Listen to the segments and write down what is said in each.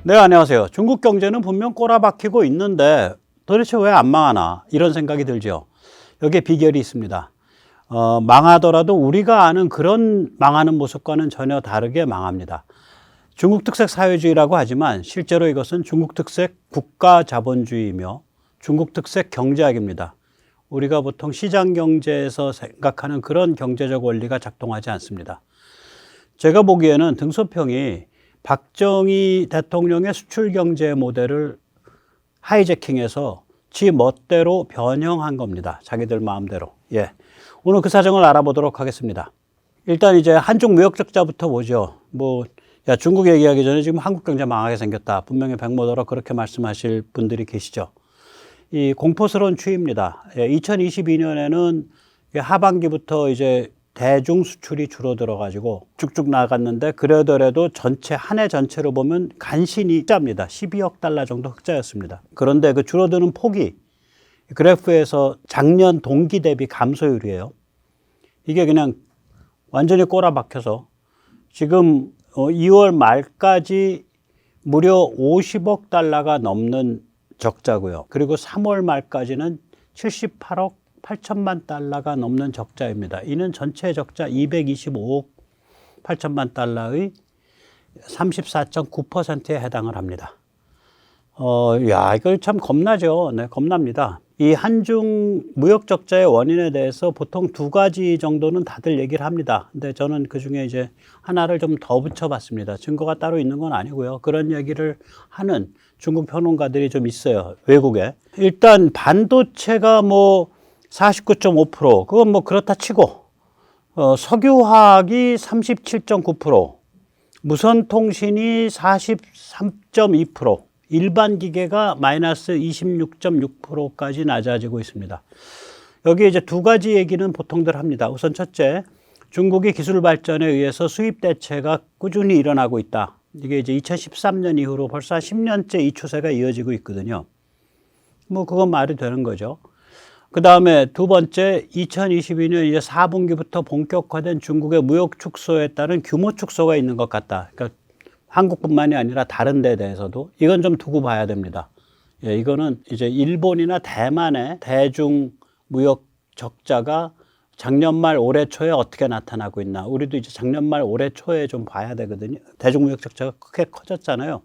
네, 안녕하세요. 중국 경제는 분명 꼬라박히고 있는데 도대체 왜 안 망하나 이런 생각이 들죠. 여기에 비결이 있습니다. 망하더라도 우리가 아는 그런 망하는 모습과는 전혀 다르게 망합니다. 중국 특색 사회주의라고 하지만 실제로 이것은 중국 특색 국가 자본주의이며 중국 특색 경제학입니다. 우리가 보통 시장 경제에서 생각하는 그런 경제적 원리가 작동하지 않습니다. 제가 보기에는 등소평이 박정희 대통령의 수출 경제 모델을 하이제킹해서 지 멋대로 변형한 겁니다. 자기들 마음대로. 예. 오늘 그 사정을 알아보도록 하겠습니다. 일단 이제 한중 무역 적자부터 보죠. 야, 중국 얘기하기 전에 지금 한국 경제 망하게 생겼다. 분명히 백모더러 그렇게 말씀하실 분들이 계시죠. 이 공포스러운 추이입니다. 예, 2022년에는 하반기부터 이제 대중 수출이 줄어들어 가지고 쭉쭉 나갔는데 그러더라도 전체 한 해 전체로 보면 간신히 흑자입니다. 12억 달러 정도 흑자였습니다. 그런데 그 줄어드는 폭이 그래프에서 작년 동기 대비 감소율이에요. 이게 그냥 완전히 꼬라박혀서 지금 2월 말까지 무려 50억 달러가 넘는 적자고요. 그리고 3월 말까지는 78억 8천만 달러가 넘는 적자입니다. 이는 전체 적자 225억 8천만 달러의 34.9%에 해당을 합니다. 야, 이거 참 겁나죠. 네, 겁납니다. 이 한중 무역 적자의 원인에 대해서 보통 두 가지 정도는 다들 얘기를 합니다. 근데 저는 그 중에 이제 하나를 좀 더 붙여봤습니다. 증거가 따로 있는 건 아니고요. 그런 얘기를 하는 중국 평론가들이 좀 있어요. 외국에. 일단 반도체가 49.5%, 그건 그렇다 치고, 석유화학이 37.9%, 무선통신이 43.2%, 일반 기계가 마이너스 26.6%까지 낮아지고 있습니다. 여기 이제 두 가지 얘기는 보통들 합니다. 우선 첫째, 중국이 기술 발전에 의해서 수입 대체가 꾸준히 일어나고 있다. 이게 이제 2013년 이후로 벌써 10년째 이 추세가 이어지고 있거든요. 그건 말이 되는 거죠. 그 다음에 두 번째, 2022년 이제 4분기부터 본격화된 중국의 무역 축소에 따른 규모 축소가 있는 것 같다. 그러니까 한국뿐만이 아니라 다른 데에 대해서도 이건 좀 두고 봐야 됩니다. 예, 이거는 이제 일본이나 대만의 대중 무역 적자가 작년 말 올해 초에 어떻게 나타나고 있나. 우리도 이제 작년 말 올해 초에 좀 봐야 되거든요. 대중 무역 적자가 크게 커졌잖아요.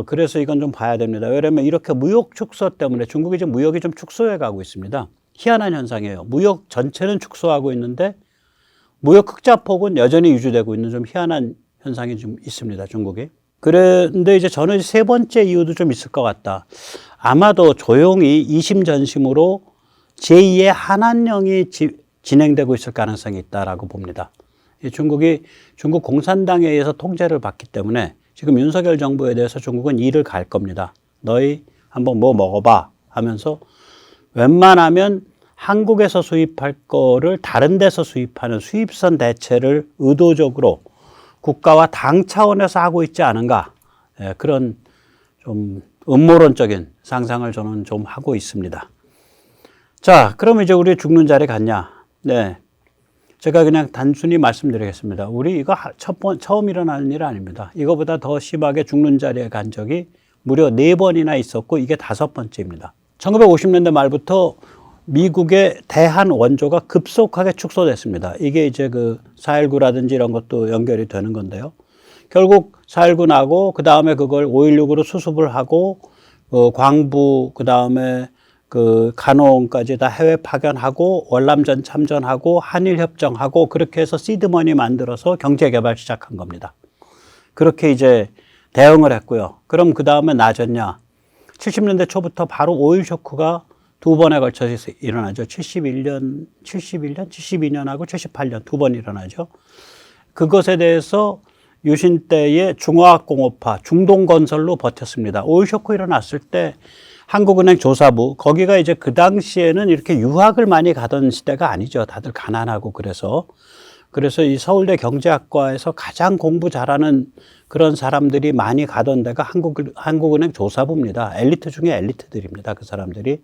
그래서 이건 좀 봐야 됩니다. 왜냐하면 이렇게 무역 축소 때문에 중국이 지금 무역이 좀 축소해 가고 있습니다. 희한한 현상이에요. 무역 전체는 축소하고 있는데 무역 흑자폭은 여전히 유지되고 있는 좀 희한한 현상이 좀 있습니다. 중국이. 그런데 이제 저는 세 번째 이유도 좀 있을 것 같다. 아마도 조용히 이심전심으로 제2의 한한령이 진행되고 있을 가능성이 있다라고 봅니다. 중국 공산당에 의해서 통제를 받기 때문에 지금 윤석열 정부에 대해서 중국은 이를 갈 겁니다. 너희 한번 먹어봐 하면서 웬만하면 한국에서 수입할 거를 다른 데서 수입하는 수입선 대체를 의도적으로 국가와 당 차원에서 하고 있지 않은가. 예, 그런 좀 음모론적인 상상을 저는 좀 하고 있습니다. 자, 그럼 이제 우리 죽는 자리 갔냐. 네. 제가 그냥 단순히 말씀드리겠습니다. 우리 이거 처음 일어나는 일 아닙니다. 이거보다 더 심하게 죽는 자리에 간 적이 무려 4번이나 있었고 이게 5번째입니다. 1950년대 말부터 미국의 대한 원조가 급속하게 축소됐습니다. 이게 이제 4.19라든지 이런 것도 연결이 되는 건데요. 결국 4.19 나고 그 다음에 그걸 5.16으로 수습을 하고 광부 그 다음에 간호원까지 다 해외 파견하고 월남전 참전하고 한일 협정하고 그렇게 해서 시드머니 만들어서 경제 개발 시작한 겁니다. 그렇게 이제 대응을 했고요. 그럼 그 다음에 나아졌냐? 70년대 초부터 바로 오일 쇼크가 두 번에 걸쳐서 일어나죠. 72년하고 78년 두 번 일어나죠. 그것에 대해서 유신 때의 중화학공업화, 중동건설로 버텼습니다. 오일 쇼크 일어났을 때 한국은행 조사부, 거기가 이제 그 당시에는 이렇게 유학을 많이 가던 시대가 아니죠. 다들 가난하고 그래서 이 서울대 경제학과에서 가장 공부 잘하는 그런 사람들이 많이 가던 데가 한국은행 조사부입니다. 엘리트 중에 엘리트들입니다. 그 사람들이.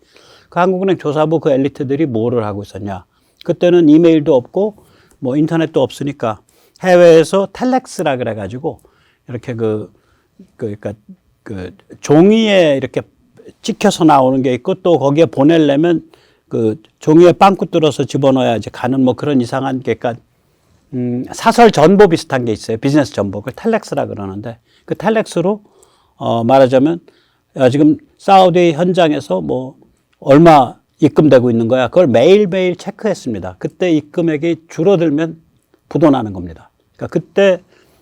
그 한국은행 조사부 그 엘리트들이 뭐를 하고 있었냐. 그때는 이메일도 없고 인터넷도 없으니까 해외에서 텔렉스라 그래가지고 이렇게 그러니까 그 종이에 이렇게 찍혀서 나오는 게 있고 또 거기에 보내려면 그 종이에 빵꾸 뚫어서 집어넣어야지 가는 뭐 그런 이상한 게 그러니까 사설 전보 비슷한 게 있어요. 비즈니스 전보. 그 텔렉스라 그러는데 그 텔렉스로 말하자면 지금 사우디 현장에서 뭐 얼마 입금되고 있는 거야. 그걸 매일매일 체크했습니다. 그때 입금액이 줄어들면 부도나는 겁니다. 그러니까 그때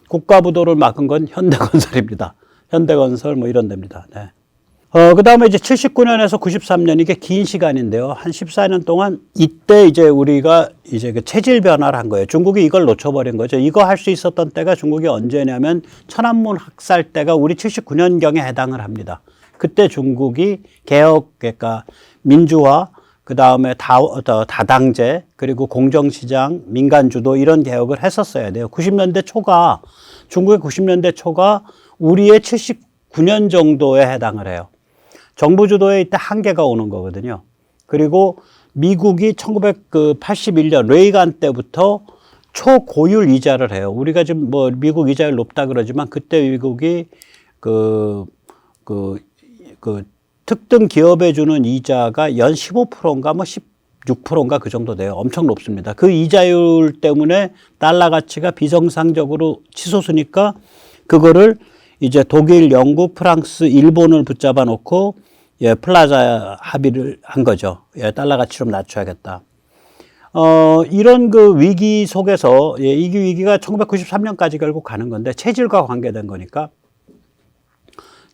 국가부도를 막은 건 현대건설입니다. 현대건설 뭐 이런 데입니다. 네. 그 다음에 이제 79년에서 93년 이게 긴 시간인데요. 한 14년 동안 이때 이제 우리가 이제 그 체질 변화를 한 거예요. 중국이 이걸 놓쳐버린 거죠. 이거 할 수 있었던 때가 중국이 언제냐면 천안문 학살 때가 우리 79년경에 해당을 합니다. 그때 중국이 개혁, 그러니까 민주화, 그 다음에 다당제, 그리고 공정시장, 민간주도 이런 개혁을 했었어야 돼요. 90년대 초가, 중국의 90년대 초가 우리의 79년 정도에 해당을 해요. 정부 주도에 이때 한계가 오는 거거든요. 그리고 미국이 1981년 레이간 때부터 초고율 이자를 해요. 우리가 지금 뭐 미국 이자율 높다 그러지만 그때 미국이 특등 기업에 주는 이자가 연 15%인가 뭐 16%인가 그 정도 돼요. 엄청 높습니다. 그 이자율 때문에 달러 가치가 비정상적으로 치솟으니까 그거를 이제 독일, 영국, 프랑스, 일본을 붙잡아 놓고 플라자 합의를 한 거죠. 달러 가치 좀 낮춰야겠다. 이런 그 위기 속에서 이 위기가 1993년까지 결국 가는 건데 체질과 관계된 거니까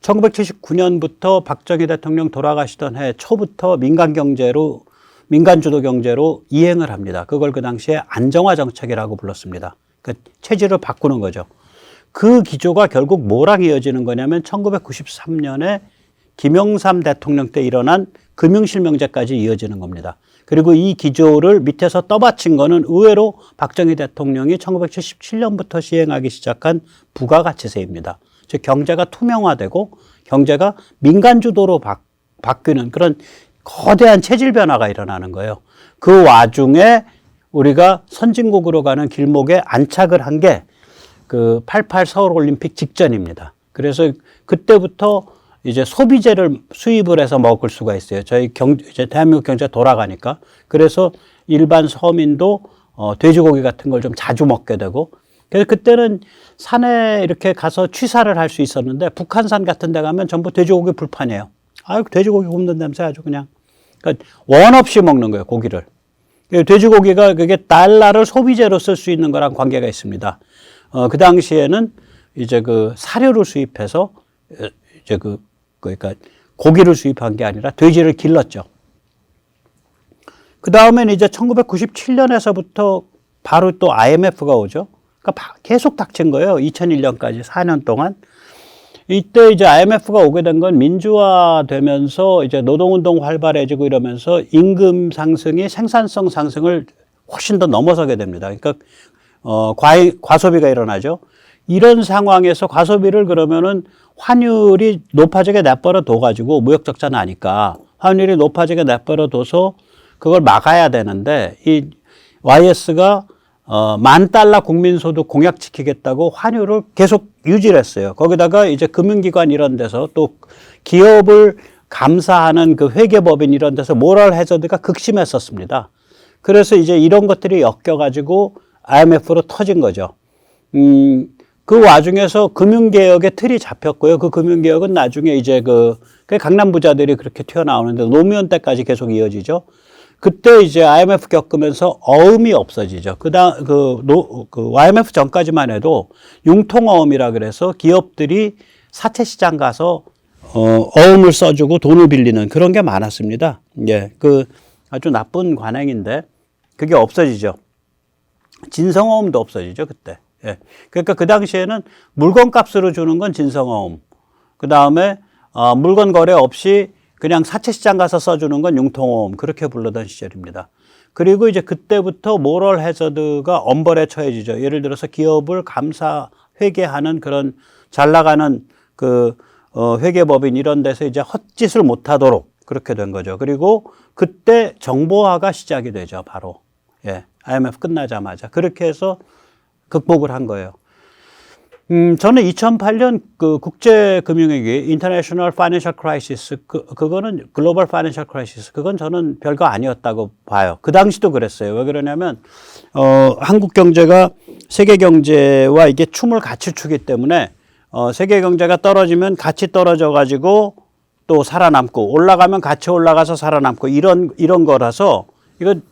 1979년부터 박정희 대통령 돌아가시던 해 초부터 민간주도 경제로 이행을 합니다. 그걸 그 당시에 안정화 정책이라고 불렀습니다. 그 체질을 바꾸는 거죠. 그 기조가 결국 뭐랑 이어지는 거냐면 1993년에 김영삼 대통령 때 일어난 금융실명제까지 이어지는 겁니다. 그리고 이 기조를 밑에서 떠받친 거는 의외로 박정희 대통령이 1977년부터 시행하기 시작한 부가가치세입니다. 즉 경제가 투명화되고 경제가 민간주도로 바뀌는 그런 거대한 체질 변화가 일어나는 거예요. 그 와중에 우리가 선진국으로 가는 길목에 안착을 한 게 그 88 서울올림픽 직전입니다. 그래서 그때부터 이제 소비재를 수입을 해서 먹을 수가 있어요. 이제 대한민국 경제가 돌아가니까. 그래서 일반 서민도 돼지고기 같은 걸 좀 자주 먹게 되고. 그래서 그때는 산에 이렇게 가서 취사를 할 수 있었는데 북한산 같은 데 가면 전부 돼지고기 불판이에요. 아유, 돼지고기 굽는 냄새 아주 그냥. 그러니까 원 없이 먹는 거예요, 고기를. 돼지고기가 그게 달러를 소비재로 쓸 수 있는 거랑 관계가 있습니다. 그 당시에는 이제 그 사료를 수입해서 이제 그러니까 고기를 수입한 게 아니라 돼지를 길렀죠. 그 다음에는 이제 1997년에서부터 바로 또 IMF가 오죠. 그러니까 계속 닥친 거예요. 2001년까지 4년 동안. 이때 이제 IMF가 오게 된 건 민주화되면서 이제 노동운동 활발해지고 이러면서 임금 상승이 생산성 상승을 훨씬 더 넘어서게 됩니다. 그러니까 과소비가 일어나죠. 이런 상황에서 과소비를 그러면은 환율이 높아지게 내버려 둬가지고 무역 적자 나니까 환율이 높아지게 내버려 둬서 그걸 막아야 되는데 이 YS가 $10,000 국민소득 공약 지키겠다고 환율을 계속 유지를 했어요. 거기다가 이제 금융기관 이런 데서 또 기업을 감사하는 그 회계법인 이런 데서 모럴 해저드가 극심했었습니다. 그래서 이제 이런 것들이 엮여가지고 IMF로 터진 거죠. 그 와중에서 금융개혁의 틀이 잡혔고요. 그 금융개혁은 나중에 이제 그 강남 부자들이 그렇게 튀어나오는데 노무현 때까지 계속 이어지죠. 그때 이제 IMF 겪으면서 어음이 없어지죠. IMF 전까지만 해도 융통어음이라 그래서 기업들이 사채 시장 가서 어음을 써주고 돈을 빌리는 그런 게 많았습니다. 예, 그 아주 나쁜 관행인데 그게 없어지죠. 진성어음도 없어지죠, 그때. 예. 그러니까 그 당시에는 물건값으로 주는 건 진성어음. 그 다음에 물건 거래 없이 그냥 사채시장 가서 써주는 건 융통어음. 그렇게 부르던 시절입니다. 그리고 이제 그때부터 모럴 해저드가 엄벌에 처해지죠. 예를 들어서 기업을 감사, 회계하는 그런 잘 나가는 회계법인 이런 데서 이제 헛짓을 못하도록 그렇게 된 거죠. 그리고 그때 정보화가 시작이 되죠, 바로. 예. IMF 끝나자마자. 그렇게 해서 극복을 한 거예요. 저는 2008년 그 국제금융위기, International Financial Crisis, 그거는 Global Financial Crisis, 그건 저는 별거 아니었다고 봐요. 그 당시도 그랬어요. 왜 그러냐면, 한국 경제가 세계 경제와 이게 춤을 같이 추기 때문에, 세계 경제가 떨어지면 같이 떨어져가지고 또 살아남고, 올라가면 같이 올라가서 살아남고, 이런 거라서, 이건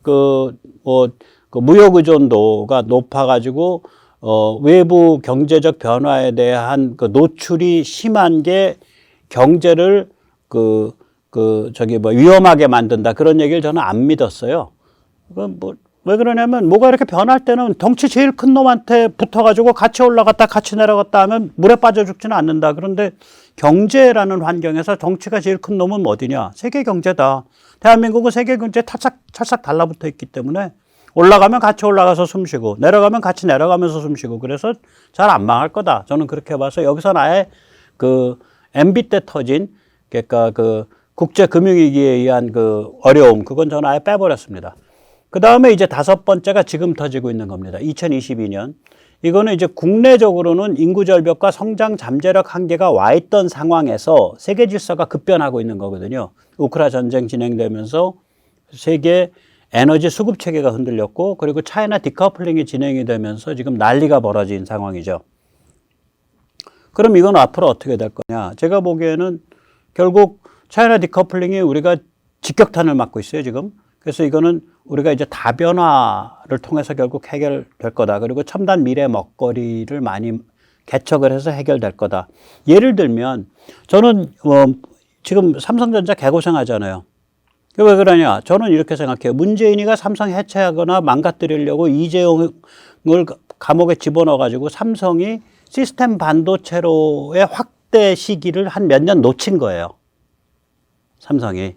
그 무역 의존도가 높아가지고, 외부 경제적 변화에 대한 그 노출이 심한 게 경제를 위험하게 만든다. 그런 얘기를 저는 안 믿었어요. 왜 그러냐면 뭐가 이렇게 변할 때는 덩치 제일 큰 놈한테 붙어가지고 같이 올라갔다 같이 내려갔다 하면 물에 빠져 죽지는 않는다. 그런데 경제라는 환경에서 덩치가 제일 큰 놈은 어디냐? 세계 경제다. 대한민국은 세계 경제에 찰싹 달라붙어 있기 때문에 올라가면 같이 올라가서 숨 쉬고 내려가면 같이 내려가면서 숨 쉬고 그래서 잘 안 망할 거다. 저는 그렇게 봐서 여기서는 아예 그 MB 때 터진 그러니까 그 국제금융위기에 의한 그 어려움 그건 저는 아예 빼버렸습니다. 그 다음에 이제 다섯 번째가 지금 터지고 있는 겁니다. 2022년. 이거는 이제 국내적으로는 인구 절벽과 성장 잠재력 한계가 와 있던 상황에서 세계 질서가 급변하고 있는 거거든요. 우크라 전쟁 진행되면서 세계 에너지 수급 체계가 흔들렸고 그리고 차이나 디커플링이 진행이 되면서 지금 난리가 벌어진 상황이죠. 그럼 이건 앞으로 어떻게 될 거냐. 제가 보기에는 결국 차이나 디커플링이 우리가 직격탄을 맞고 있어요, 지금. 그래서 이거는 우리가 이제 다변화를 통해서 결국 해결될 거다. 그리고 첨단 미래 먹거리를 많이 개척을 해서 해결될 거다. 예를 들면 저는 지금 삼성전자 개고생하잖아요. 왜 그러냐? 저는 이렇게 생각해요. 문재인이가 삼성 해체하거나 망가뜨리려고 이재용을 감옥에 집어넣어가지고 삼성이 시스템 반도체로의 확대 시기를 한 몇 년 놓친 거예요. 삼성이.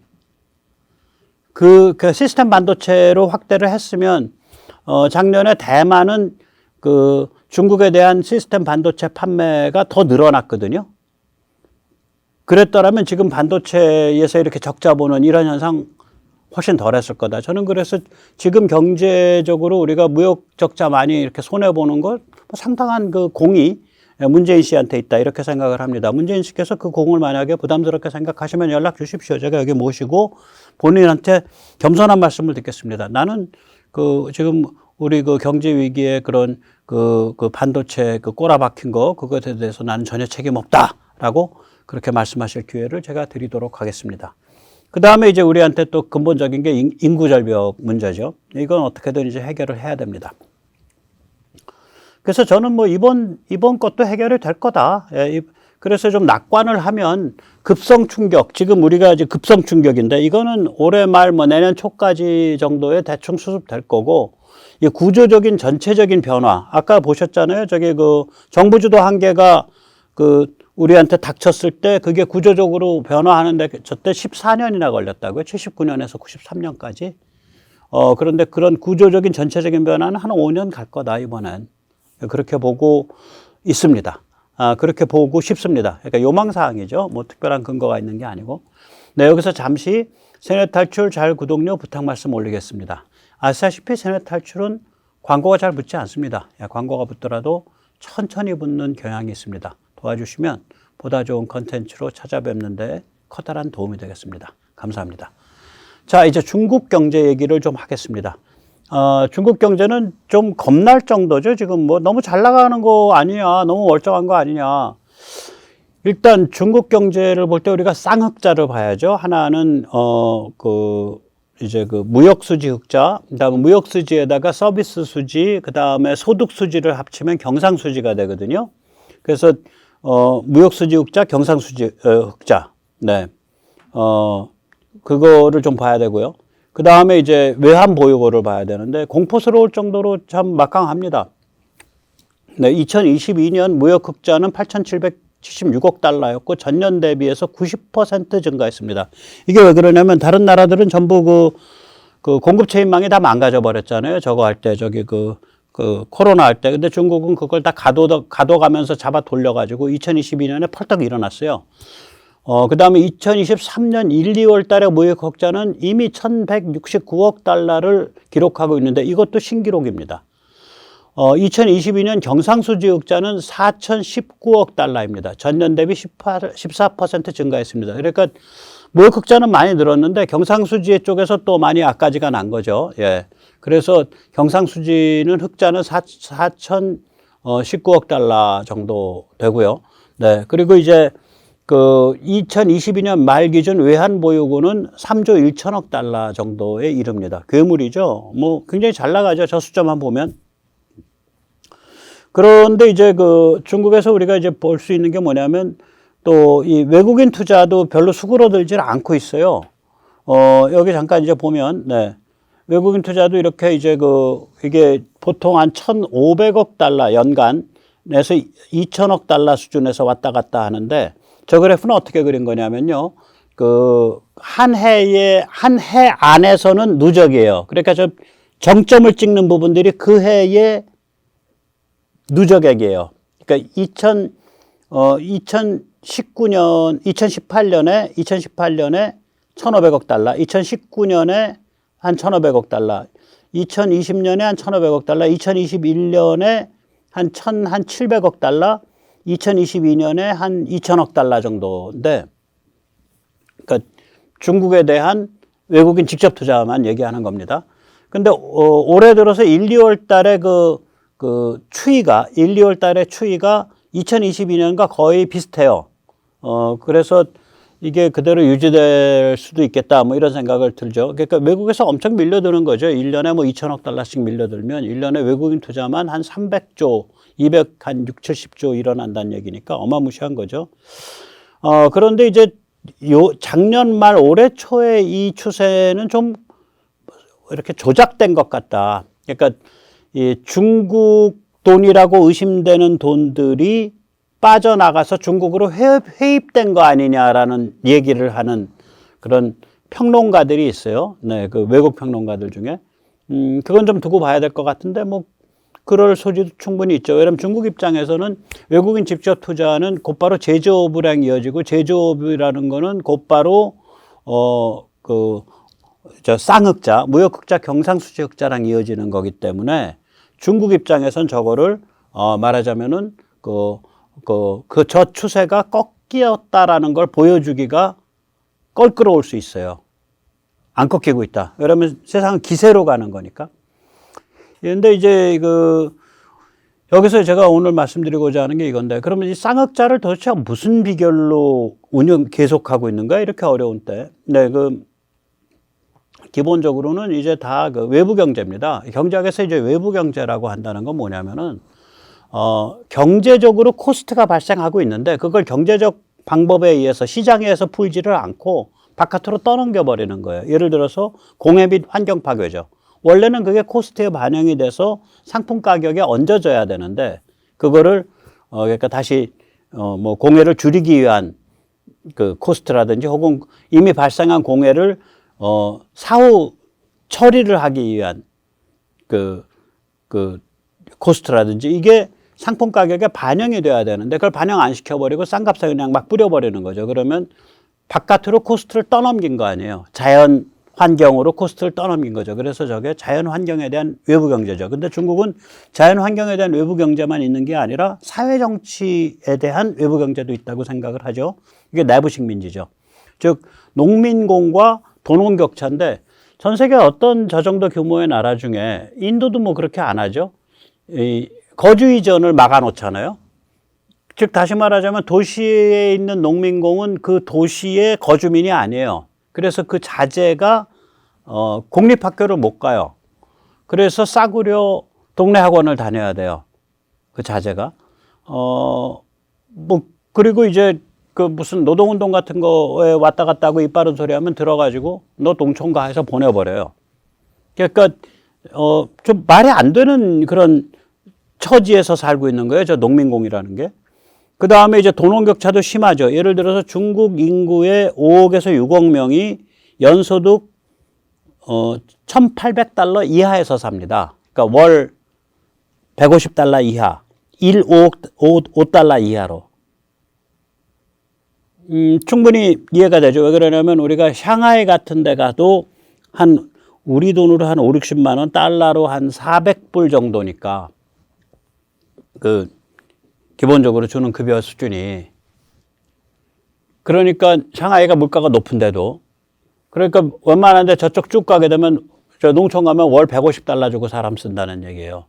그 시스템 반도체로 확대를 했으면, 작년에 대만은 그 중국에 대한 시스템 반도체 판매가 더 늘어났거든요. 그랬더라면 지금 반도체에서 이렇게 적자 보는 이런 현상 훨씬 덜 했을 거다. 저는 그래서 지금 경제적으로 우리가 무역 적자 많이 이렇게 손해보는 것 상당한 그 공이 문재인 씨한테 있다. 이렇게 생각을 합니다. 문재인 씨께서 그 공을 만약에 부담스럽게 생각하시면 연락 주십시오. 제가 여기 모시고 본인한테 겸손한 말씀을 듣겠습니다. 나는 지금 우리 경제 위기의 그런 반도체 꼬라박힌 그것에 대해서 나는 전혀 책임 없다라고 그렇게 말씀하실 기회를 제가 드리도록 하겠습니다. 그 다음에 이제 우리한테 또 근본적인 게 인구 절벽 문제죠. 이건 어떻게든 이제 해결을 해야 됩니다. 그래서 저는 이번 것도 해결이 될 거다. 그래서 좀 낙관을 하면 급성 충격, 지금 우리가 이제 급성 충격인데 이거는 올해 말 내년 초까지 정도에 대충 수습될 거고, 이 구조적인 전체적인 변화, 아까 보셨잖아요. 정부 주도 한계가 우리한테 닥쳤을 때 그게 구조적으로 변화하는데 저때 14년이나 걸렸다고요. 79년에서 93년까지. 그런데 그런 구조적인 전체적인 변화는 한 5년 갈 거다, 이번엔. 그렇게 보고 있습니다. 그렇게 보고 싶습니다. 그러니까 요망사항이죠. 특별한 근거가 있는 게 아니고. 네, 여기서 잠시 세뇌 탈출 잘 구독료 부탁 말씀 올리겠습니다. 아시다시피 세뇌 탈출은 광고가 잘 붙지 않습니다. 광고가 붙더라도 천천히 붙는 경향이 있습니다. 도와주시면 보다 좋은 컨텐츠로 찾아뵙는데 커다란 도움이 되겠습니다. 감사합니다. 자, 이제 중국 경제 얘기를 좀 하겠습니다. 중국 경제는 좀 겁날 정도죠. 지금 너무 잘 나가는 거 아니냐, 너무 멀쩡한 거 아니냐. 일단 중국 경제를 볼 때 우리가 쌍흑자를 봐야죠. 하나는 무역 수지 흑자, 그다음에 무역 수지에다가 서비스 수지, 그다음에 소득 수지를 합치면 경상 수지가 되거든요. 그래서 무역 수지 흑자, 경상 수지 흑자. 네. 그거를 좀 봐야 되고요. 그 다음에 이제 외환 보유고를 봐야 되는데 공포스러울 정도로 참 막강합니다. 네, 2022년 무역 흑자는 8,776억 달러였고 전년 대비해서 90% 증가했습니다. 이게 왜 그러냐면 다른 나라들은 전부 공급 체인망이 다 망가져 버렸잖아요. 저거 할 때 코로나 할 때. 근데 중국은 그걸 다 가둬가면서 잡아 돌려가지고 2022년에 펄떡 일어났어요. 그 다음에 2023년 1, 2월 달에 무역 흑자는 이미 1,169억 달러를 기록하고 있는데 이것도 신기록입니다. 2022년 경상수지 흑자는 4,019억 달러입니다. 전년 대비 14% 증가했습니다. 그러니까 무역 흑자는 많이 늘었는데 경상수지 쪽에서 또 많이 악가지가 난 거죠. 예. 그래서 경상수지는 흑자는 4,019억 달러 정도 되고요. 네. 그리고 이제 그 2022년 말 기준 외환 보유고는 3조 1천억 달러 정도에 이릅니다. 괴물이죠. 뭐 굉장히 잘 나가죠. 저 숫자만 보면. 그런데 이제 그 중국에서 우리가 이제 볼 수 있는 게 뭐냐면 또 이 외국인 투자도 별로 수그러들질 않고 있어요. 여기 잠깐 이제 보면, 네. 외국인 투자도 이렇게 이제 이게 보통 한 1,500억 달러 연간에서 2천억 달러 수준에서 왔다 갔다 하는데 저 그래프는 어떻게 그린 거냐면요. 한 해 안에서는 누적이에요. 그러니까 저 정점을 찍는 부분들이 그 해의 누적액이에요. 그러니까 2018년에 1,500억 달러, 2019년에 한 1,500억 달러, 2020년에 한 1,500억 달러, 2021년에 한 700억 달러, 2022년에 한 2천억 달러 정도인데, 그러니까 중국에 대한 외국인 직접 투자만 얘기하는 겁니다. 근데 올해 들어서 1, 2월 달에 추이가 1, 2월 달에 추이가 2022년과 거의 비슷해요. 그래서 이게 그대로 유지될 수도 있겠다, 뭐 이런 생각을 들죠. 그러니까 외국에서 엄청 밀려드는 거죠. 1년에 뭐 2천억 달러씩 밀려들면 1년에 외국인 투자만 한 300조, 한 6, 70조 일어난다는 얘기니까 어마무시한 거죠. 그런데 이제 작년 말 올해 초에 이 추세는 좀 이렇게 조작된 것 같다. 그러니까 이 중국 돈이라고 의심되는 돈들이 빠져나가서 중국으로 회입된 거 아니냐라는 얘기를 하는 그런 평론가들이 있어요. 네, 그 외국 평론가들 중에. 그건 좀 두고 봐야 될 것 같은데, 뭐, 그럴 소지도 충분히 있죠. 왜냐면 중국 입장에서는 외국인 직접 투자는 곧바로 제조업이랑 이어지고, 제조업이라는 거는 곧바로, 쌍흑자, 무역흑자, 경상수지 흑자랑 이어지는 거기 때문에 중국 입장에선 저거를, 말하자면은, 저 추세가 꺾였다라는 걸 보여주기가 껄끄러울 수 있어요. 안 꺾이고 있다. 왜냐면 세상은 기세로 가는 거니까. 그런데 이제 여기서 제가 오늘 말씀드리고자 하는 게 이건데, 그러면 이 쌍흑자를 도대체 무슨 비결로 계속하고 있는가? 이렇게 어려운 때. 네, 기본적으로는 이제 다 외부 경제입니다. 경제학에서 이제 외부 경제라고 한다는 건 뭐냐면은, 경제적으로 코스트가 발생하고 있는데 그걸 경제적 방법에 의해서 시장에서 풀지를 않고 바깥으로 떠넘겨 버리는 거예요. 예를 들어서 공해 및 환경 파괴죠. 원래는 그게 코스트에 반영이 돼서 상품 가격에 얹어져야 되는데 그거를 그러니까 다시 뭐 공해를 줄이기 위한 코스트라든지 혹은 이미 발생한 공해를 사후 처리를 하기 위한 코스트라든지 이게 상품 가격에 반영이 돼야 되는데 그걸 반영 안 시켜버리고 싼 값에 그냥 막 뿌려버리는 거죠. 그러면 바깥으로 코스트를 떠넘긴 거 아니에요. 자연 환경으로 코스트를 떠넘긴 거죠. 그래서 저게 자연 환경에 대한 외부 경제죠. 근데 중국은 자연 환경에 대한 외부 경제만 있는 게 아니라 사회 정치에 대한 외부 경제도 있다고 생각을 하죠. 이게 내부식 민지죠. 즉 농민공과 돈원 격차인데 전 세계 어떤 저 정도 규모의 나라 중에 인도도 뭐 그렇게 안 하죠. 거주 이전을 막아 놓잖아요. 즉 다시 말하자면 도시에 있는 농민공은 그 도시의 거주민이 아니에요. 그래서 그 자제가 공립학교를 못 가요. 그래서 싸구려 동네 학원을 다녀야 돼요. 그 자제가. 그리고 이제 무슨 노동운동 같은 거에 왔다 갔다 하고 입 바른 소리 하면 들어가지고 너 농촌 가 해서 보내버려요. 그러니까 좀 말이 안 되는 그런 처지에서 살고 있는 거예요. 저 농민공이라는 게. 그 다음에 이제 돈원격차도 심하죠. 예를 들어서 중국 인구의 5억에서 6억 명이 연소득 1,800달러 이하에서 삽니다. 그러니까 월 150달러 이하, 5달러 이하로. 충분히 이해가 되죠. 왜 그러냐면 우리가 샹하이 같은 데 가도 우리 돈으로 한 5, 60만 원, 달러로 한 400불 정도니까 그 기본적으로 주는 급여 수준이. 그러니까 상하이가 물가가 높은데도, 그러니까 웬만한데 저쪽 쭉 가게 되면 저 농촌 가면 월 150달러 주고 사람 쓴다는 얘기예요.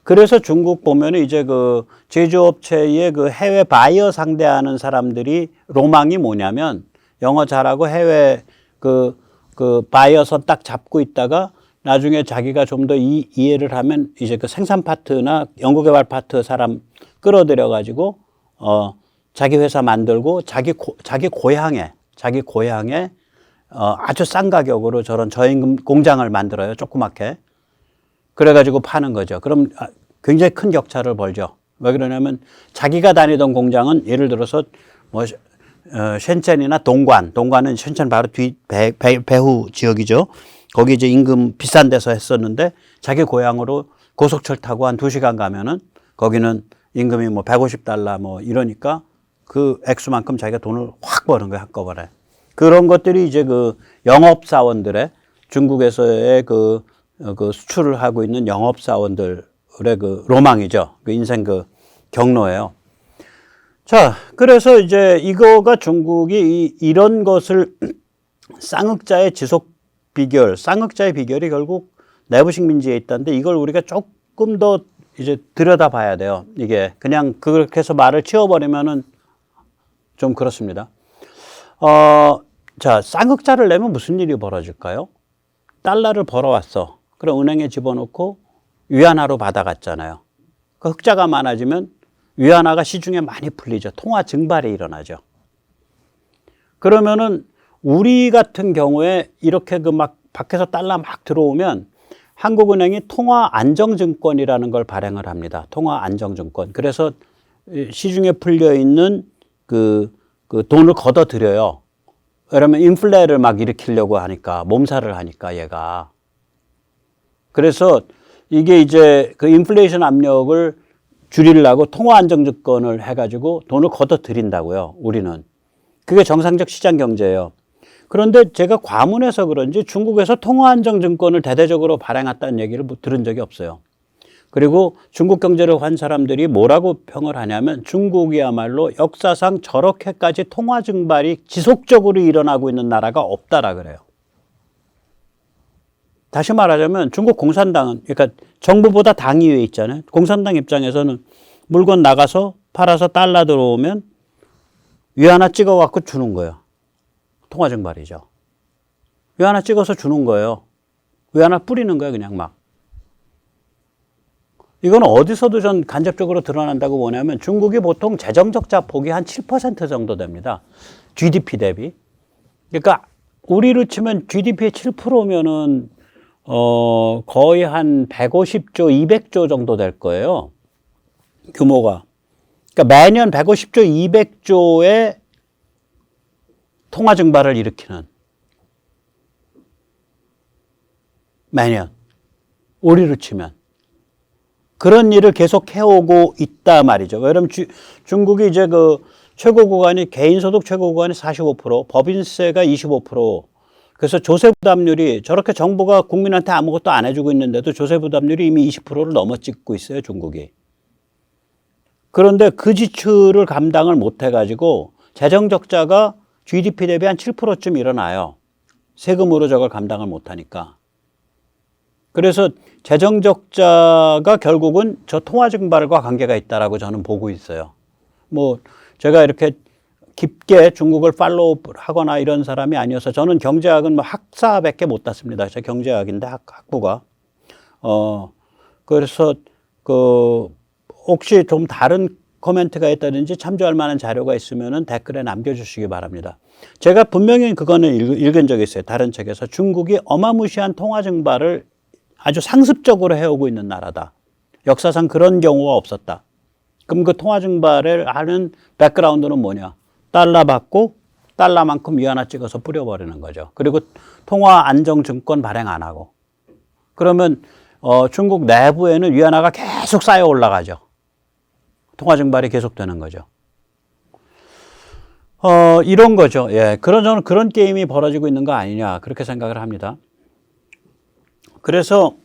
그래서 중국 보면은 이제 그 제조업체의 그 해외 바이어 상대하는 사람들이 로망이 뭐냐면 영어 잘하고 해외 그 바이어 선 딱 잡고 있다가 나중에 자기가 좀 더 이해를 하면 이제 그 생산 파트나 연구개발 파트 사람 끌어들여 가지고 자기 회사 만들고 자기 고향에 아주 싼 가격으로 저런 저임금 공장을 만들어요. 조그맣게. 그래가지고 파는 거죠. 그럼 굉장히 큰 격차를 벌죠. 왜 그러냐면 자기가 다니던 공장은 예를 들어서 뭐 셴첸이나 동관은 셴첸 바로 뒤 배후 지역이죠. 거기 이제 임금 비싼 데서 했었는데 자기 고향으로 고속철 타고 한 2시간 가면은 거기는 임금이 뭐 150달러 뭐 이러니까 그 액수만큼 자기가 돈을 확 버는 거예요, 한꺼번에. 그런 것들이 이제 그 영업사원들의 중국에서의 그 수출을 하고 있는 영업사원들의 그 로망이죠. 그 인생 그 경로예요. 자, 그래서 이제 이거가 중국이 이런 것을 쌍흑자의 쌍흑자의 비결이 결국 내부식 민지에 있다는데 이걸 우리가 조금 더 이제 들여다 봐야 돼요. 이게 그냥 그렇게 해서 말을 치워버리면은 좀 그렇습니다. 자, 쌍흑자를 내면 무슨 일이 벌어질까요? 달러를 벌어왔어. 그럼 은행에 집어넣고 위안화로 받아갔잖아요. 그 흑자가 많아지면 위안화가 시중에 많이 풀리죠. 통화 증발이 일어나죠. 그러면은 우리 같은 경우에 이렇게 그 막 밖에서 달러 막 들어오면 한국은행이 통화안정증권이라는 걸 발행을 합니다. 통화안정증권. 그래서 시중에 풀려 있는 그 돈을 걷어들여요. 왜냐면 인플레를 막 일으키려고 하니까, 몸살을 하니까 얘가. 그래서 이게 이제 그 인플레이션 압력을 줄이려고 통화안정증권을 해가지고 돈을 걷어들인다고요, 우리는. 그게 정상적 시장 경제예요. 그런데 제가 과문해서 그런지 중국에서 통화안정증권을 대대적으로 발행했다는 얘기를 들은 적이 없어요. 그리고 중국 경제를 한 사람들이 뭐라고 평을 하냐면 중국이야말로 역사상 저렇게까지 통화 증발이 지속적으로 일어나고 있는 나라가 없다라 그래요. 다시 말하자면 중국 공산당은, 그러니까 정부보다 당이 위에 있잖아요. 공산당 입장에서는 물건 나가서 팔아서 달러 들어오면 위안화 찍어갖고 주는 거예요. 통화 증발이죠. 위안화 찍어서 주는 거예요. 위안화 뿌리는 거예요, 그냥 막. 이건 어디서도 전 간접적으로 드러난다고 보냐면 중국이 보통 재정적자 폭이 한 7% 정도 됩니다. GDP 대비. 그러니까 우리로 치면 GDP의 7%면은 거의 한 150조, 200조 정도 될 거예요. 규모가. 그러니까 매년 150조, 200조의 통화 증발을 일으키는. 매년. 우리로 치면. 그런 일을 계속 해오고 있다 말이죠. 왜냐면 중국이 이제 그 최고 구간이 개인소득 최고 구간이 45%, 법인세가 25%. 그래서 조세 부담률이 저렇게 정부가 국민한테 아무것도 안 해주고 있는데도 조세 부담률이 이미 20%를 넘어찍고 있어요, 중국이. 그런데 그 지출을 감당을 못 해가지고 재정 적자가 GDP 대비 한 7%쯤 일어나요. 세금으로 저걸 감당을 못 하니까. 그래서 재정 적자가 결국은 저 통화 증발과 관계가 있다라고 저는 보고 있어요. 뭐 제가 이렇게 깊게 중국을 팔로우 하거나 이런 사람이 아니어서 저는 경제학은 뭐 학사밖에 못 땄습니다. 제 경제학인데 학부가. 그래서 혹시 좀 다른 코멘트가 있다든지 참조할 만한 자료가 있으면은 댓글에 남겨주시기 바랍니다. 제가 분명히 그거는 읽은 적이 있어요. 다른 책에서 중국이 어마무시한 통화 증발을 아주 상습적으로 해오고 있는 나라다. 역사상 그런 경우가 없었다. 그럼 그 통화 증발을 하는 백그라운드는 뭐냐? 달러 받고 달러만큼 위안화 찍어서 뿌려버리는 거죠. 그리고 통화 안정증권 발행 안 하고. 그러면 중국 내부에는 위안화가 계속 쌓여 올라가죠. 통화 증발이 계속되는 거죠. 이런 거죠. 예, 저는 그런 게임이 벌어지고 있는 거 아니냐 그렇게 생각을 합니다. 그래서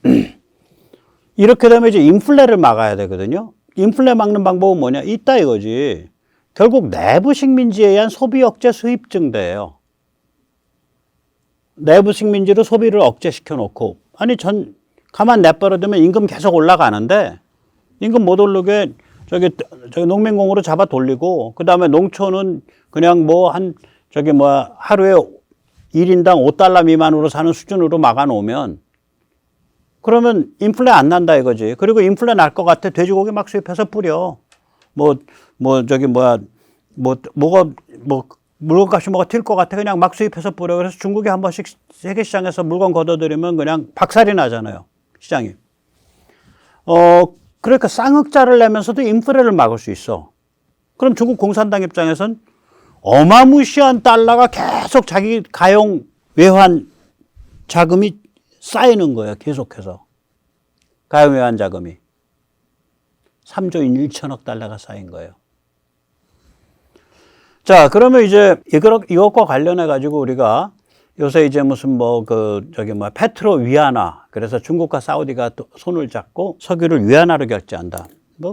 이렇게 되면 이제 인플레를 막아야 되거든요. 인플레 막는 방법은 뭐냐? 있다 이거지. 결국 내부 식민지에 의한 소비 억제 수입 증대예요. 내부 식민지로 소비를 억제시켜 놓고, 아니 가만 내버려두면 임금 계속 올라가는데 임금 못 오르게 저기 농민공으로 잡아 돌리고, 그다음에 농촌은 그냥 하루에 1인당 5달러 미만으로 사는 수준으로 막아 놓으면, 그러면 인플레 안 난다 이거지. 그리고 인플레 날 것 같아. 돼지고기 막 수입해서 뿌려. 물건값이 뭐가 튈 것 같아. 그냥 막 수입해서 뿌려. 그래서 중국에 한 번씩 세계시장에서 물건 걷어들이면 그냥 박살이 나잖아요. 시장이. 그러니까 쌍흑자를 내면서도 인플레를 막을 수 있어. 그럼 중국 공산당 입장에선 어마무시한 달러가 계속 자기 가용 외환 자금이 쌓이는 거예요. 계속해서. 가용 외환 자금이. 3조 1천억 달러가 쌓인 거예요. 자, 그러면 이제 이것과 관련해 가지고 우리가 요새 이제 페트로 위안화. 그래서 중국과 사우디가 또 손을 잡고 석유를 위안화로 결제한다.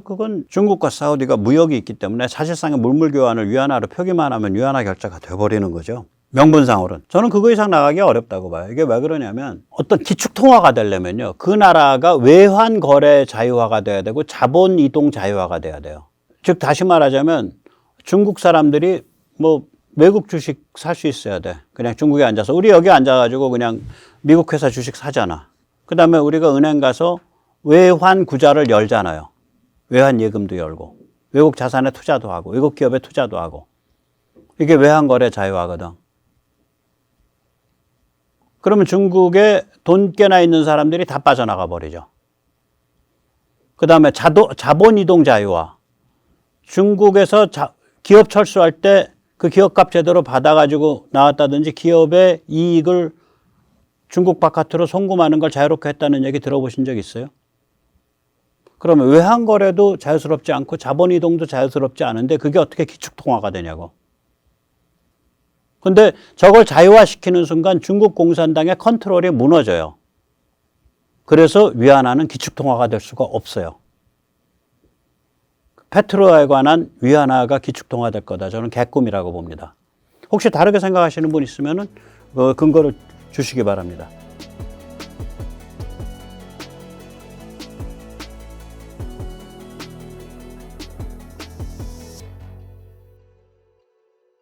그건 중국과 사우디가 무역이 있기 때문에 사실상의 물물 교환을 위안화로 표기만 하면 위안화 결제가 돼버리는 거죠. 명분상으로는. 저는 그거 이상 나가기 어렵다고 봐요. 이게 왜 그러냐면 어떤 기축통화가 되려면요. 그 나라가 외환 거래 자유화가 돼야 되고 자본 이동 자유화가 돼야 돼요. 즉 다시 말하자면 중국 사람들이 외국 주식 살 수 있어야 돼. 그냥 중국에 앉아서. 우리 여기 앉아가지고 그냥 미국 회사 주식 사잖아. 그 다음에 우리가 은행 가서 외환 구좌를 열잖아요. 외환 예금도 열고. 외국 자산에 투자도 하고. 외국 기업에 투자도 하고. 이게 외환 거래 자유화거든. 그러면 중국에 돈 꽤나 있는 사람들이 다 빠져나가 버리죠. 그 다음에 자본 이동 자유화. 중국에서 기업 철수할 때 그 기업값 제대로 받아가지고 나왔다든지 기업의 이익을 중국 바깥으로 송금하는 걸 자유롭게 했다는 얘기 들어보신 적 있어요? 그러면 외환 거래도 자유스럽지 않고 자본 이동도 자유스럽지 않은데 그게 어떻게 기축통화가 되냐고. 근데 저걸 자유화시키는 순간 중국 공산당의 컨트롤이 무너져요. 그래서 위안화는 기축통화가 될 수가 없어요. 페트로에 관한 위안화가 기축통화 될 거다. 저는 개꿈이라고 봅니다. 혹시 다르게 생각하시는 분 있으면 근거를 주시기 바랍니다.